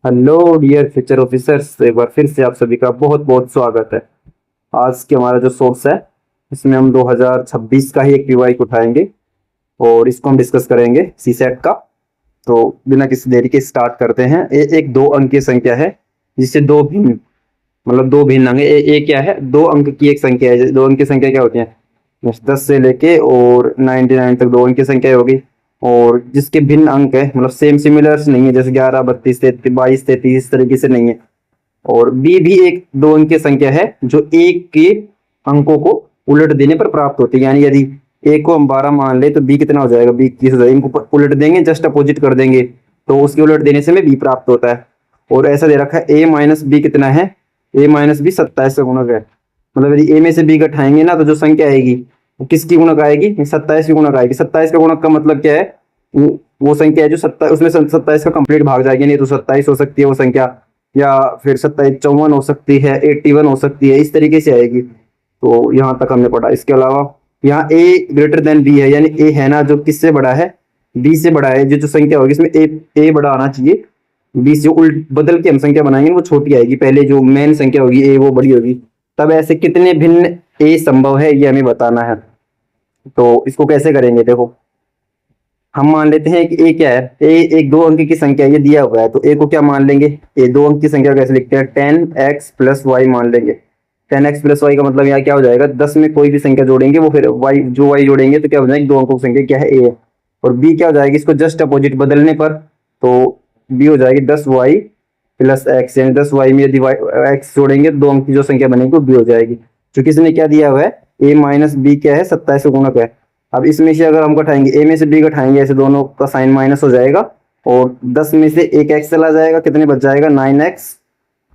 Hello dear future officers, एक बार फिर से आप सभी का बहुत बहुत स्वागत है। आज के हमारा जो सोर्स है इसमें हम 2026 का ही एक पीवाई उठाएंगे और इसको हम डिस्कस करेंगे सीसेट का। तो बिना किसी देरी के स्टार्ट करते हैं। एक दो अंक की संख्या है जिससे दो भिन्न मतलब दो भिन्न अंक ए क्या है, दो अंक की एक संख्या है। दो अंक की संख्या क्या होती है? 10 से लेके और 99 तक दो अंक की संख्या होगी। और जिसके भिन्न अंक है मतलब सेम सिमिलर्स नहीं है, जैसे 11 32 33 22 33 इस तरीके से नहीं है। और बी भी एक दो अंक की संख्या है जो एक के अंकों को उलट देने पर प्राप्त होती है। यानी यदि ए को हम 12 मान ले तो बी कितना हो जाएगा? बी 21 हो जाएगा। इनको उलट देंगे, जस्ट अपोजिट कर देंगे तो उसके उलट देने से हमें बी प्राप्त होता है। और ऐसा दे रखा है ए माइनस बी कितना है? ए माइनस बी 27 का गुणक है। मतलब यदि ए में से बी घटाएंगे ना तो जो संख्या आएगी वो किसकी गुणक आएगी? 27 की गुणक आएगी। 27 का गुणक का मतलब क्या है? वो संख्या है जो 27 उसमें 27 का कंप्लीट भाग जाएगी। नहीं तो 27 हो सकती है वो संख्या, या फिर 27 54 हो सकती है, 81 हो सकती है, इस तरीके से आएगी। तो यहाँ तक हमने पढ़ा। इसके अलावा यहाँ ए ग्रेटर देन बी है, यानी ए है ना जो किससे बड़ा है? बी से बड़ा है। जो जो संख्या होगी इसमें ए बड़ा आना चाहिए। बी से उल्ट बदल के हम संख्या बनाएंगे वो छोटी आएगी। पहले जो मेन संख्या होगी ए वो बड़ी होगी। तब ऐसे कितने भिन्न ए संभव है ये हमें बताना है। तो इसको कैसे करेंगे? देखो, हम मान लेते हैं कि ए क्या है? ए एक दो अंक की संख्या ये दिया हुआ है, तो ए को क्या मान लेंगे? ए दो अंक की संख्या कैसे लिखते हैं? 10x प्लस वाई मान लेंगे। 10x प्लस वाई का मतलब यहाँ क्या हो जाएगा? 10 में कोई भी संख्या जोड़ेंगे वो फिर वाई जो वाई जोड़ेंगे तो क्या हो जाएगी? दो अंकों की संख्या क्या है? ए है। और बी क्या हो जाएगी? इसको जस्ट अपोजिट बदलने पर तो बी हो जाएगी 10y प्लस एक्स। यानी 10y में यदि एक्स जोड़ेंगे दो अंक की जो संख्या बनेगी वो बी हो जाएगी। क्योंकि इसने क्या दिया हुआ है? ए माइनस बी क्या है? 27 का गुणक है। अब इसमें से अगर हम घटाएंगे, ए में से बी घटाएंगे, ऐसे दोनों का साइन माइनस हो जाएगा और 10 में से एक एक्स चला जाएगा, कितने बच जाएगा? 9x।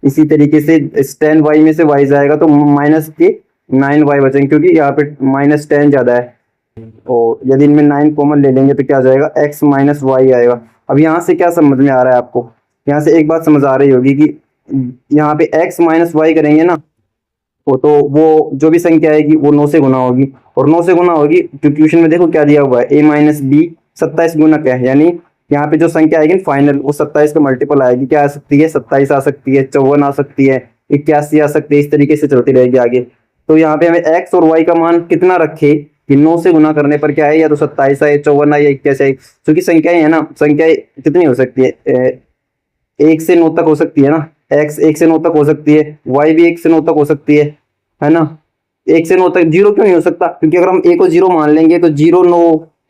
इसी तरीके से 10y में से y जाएगा तो माइनस के 9y बचेंगे, क्योंकि यहाँ पे माइनस 10 ज्यादा है। और यदि इनमें 9 कॉमन ले लेंगे तो क्या आ जाएगा? x माइनस वाई आएगा। अब यहाँ से क्या समझ में आ रहा है आपको? यहाँ से एक बात समझ आ रही होगी कि यहाँ पे x माइनस वाई करेंगे ना वो जो भी संख्या आएगी वो 9 से गुना होगी। और 9 से गुना होगी क्योंकि क्वेश्चन में देखो क्या दिया हुआ है? a माइनस बी 27 गुणक है। यानी यहाँ पे जो संख्या आएगी फाइनल वो 27 का मल्टीपल आएगी। क्या आ सकती है? 27 आ सकती है, 54 आ सकती है, 81 आ सकती है, इस तरीके से चलती रहेगी आगे। तो यहाँ पे हमें x और y का मान कितना रखे कि 9 से गुना करने पर क्या है? या तो 27 आए, 54 आए, या 81 आए। क्योंकि संख्याएं है ना, संख्याएं कितनी हो सकती है? 1 से 9 तक हो सकती है ना। x 1 से 9 तक हो सकती है, y भी 1 से 9 तक हो सकती है ना। 1 से 9 तक जीरो क्यों नहीं हो सकता? क्योंकि अगर हम a को जीरो मान लेंगे तो 0 9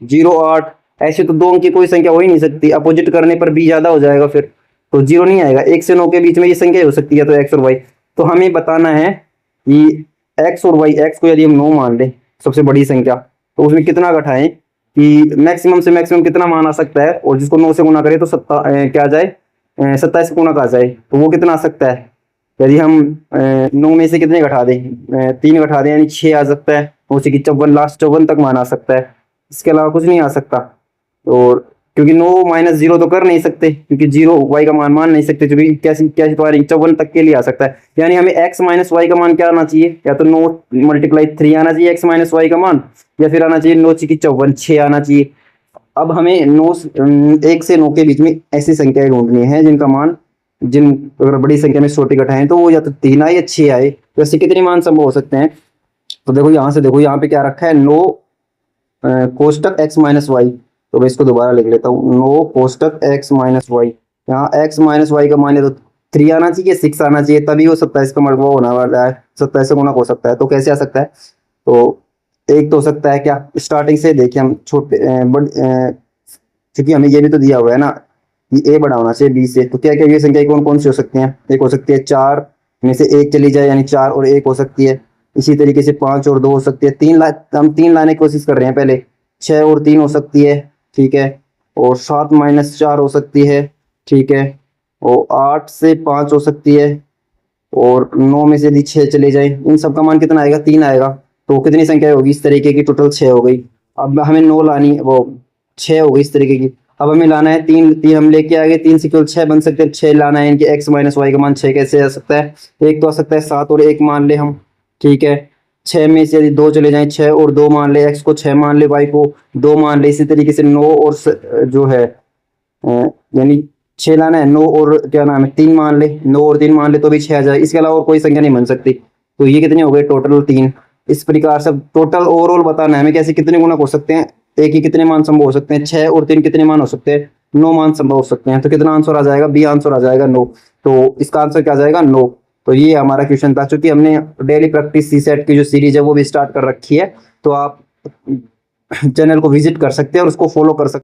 0 8 ऐसे तो दो अंक की कोई संख्या हो ही नहीं सकती। अपोजिट करने पर b ज्यादा हो जाएगा, फिर तो जीरो नहीं आएगा। 1 से 9 के बीच में ये संख्या हो सकती है, तो x और y। तो हमें बताना है कि x और y, x को यदि हम 9 मान लें सबसे बड़ी संख्या, तो उसमें कितना घटाएं कि मैक्सिमम से मैक्सिमम कितना मान आ सकता है। और जिसको 9 से गुना करें तो क्या आ जाए? 27 का गुणक आ जाए, तो वो कितना आ सकता है? यदि हम 9 में से कितने घटा दें? 3 घटा दें यानी 6 आ सकता है। उसी की 54 लास्ट 54 तक मान आ सकता है। इसके अलावा कुछ नहीं आ सकता। और क्योंकि 9 माइनस 0 तो कर नहीं सकते, क्योंकि 0 y का मान नहीं सकते, क्योंकि कैसी कैसी तो 54 तक के लिए आ सकता है। यानी हमें x माइनस वाई का मान क्या आना चाहिए? या तो 9 मल्टीप्लाई 3 आना चाहिए x माइनस वाई का मान, या फिर आना चाहिए 9 की 54 6 आना चाहिए। अब हमें 1 से 9 के बीच में ऐसी संख्याएं ढूंढनी है जिनका मान अगर बड़ी संख्या में छोटी घटाएं तो वो या तो 3 आए या 6 आए। तो ऐसे कितने मान संभव हो सकते हैं? तो देखो यहाँ से, देखो यहाँ पे क्या रखा है? 9 कोष्टक x माइनस वाई। तो मैं इसको दोबारा लिख लेता हूँ, 9 कोष्टक x माइनस वाई। यहाँ x माइनस वाई का मान है तो 3 आना चाहिए, 6 आना चाहिए, तभी वो 27 का मर्तबा होना वाला है, 27 से गुणक हो सकता है। तो कैसे आ सकता है? तो एक तो हो सकता है क्या, स्टार्टिंग से देखिए हम छोटे क्योंकि हमें ये भी तो दिया हुआ है ना कि ए बड़ा होना चाहिए बी से। तो क्या क्या ये संख्या कौन कौन सी हो सकती हैं? एक हो सकती है 4 में से 1 चली जाए, यानी 4 और 1 हो सकती है। इसी तरीके से 5 और 2 हो सकती है। हम 3 लाने की कोशिश कर रहे हैं पहले। 6 और 3 हो सकती है, ठीक है। और 7 माइनस 4 हो सकती है, ठीक है। और 8 से 5 हो सकती है। और 9 में से यदि 6 चले जाए, इन सब का मान कितना आएगा? 3 आएगा। तो कितनी संख्या होगी इस तरीके की? टोटल 6 हो गई। अब हमें 9 लानी, वो 6 हो गई इस तरीके की। अब हमें लाना है 3, 3 हम लेके आ गए, 3 से केवल 6 बन सकते हैं। 6 लाना है, इनके x माइनस वाई का मान 6 कैसे आ सकता है? एक तो आ सकता है 7 और 1 मान ले हम, ठीक है। 6 में से यदि 2 चले जाए, 6 और 2 मान ले, x को 6 मान ले, y को 2 मान ले। इसी तरीके से 9 और जो है यानी 6 लाना है, 9 और क्या नाम है 3 मान ले, 9 और 3 मान ले तो भी 6 आ जाए, इसके अलावा और कोई संख्या नहीं बन सकती। तो ये कितने हो गए टोटल 3। इस प्रकार से टोटल ओवरऑल बताना है हमें कैसे कितने गुणक हो सकते हैं, एक ही कितने मान संभव हो सकते हैं, 6 और 3 कितने मान हो सकते हैं, 9 मान संभव हो सकते हैं। तो कितना आंसर आ जाएगा, बी आंसर आ जाएगा 9। तो इसका आंसर क्या आ जाएगा 9। तो ये हमारा क्वेश्चन था। चूंकि हमने डेली प्रैक्टिस सी सेट की जो सीरीज है वो भी स्टार्ट कर रखी है, तो आप चैनल को विजिट कर सकते हैं और उसको फॉलो कर सकते हैं।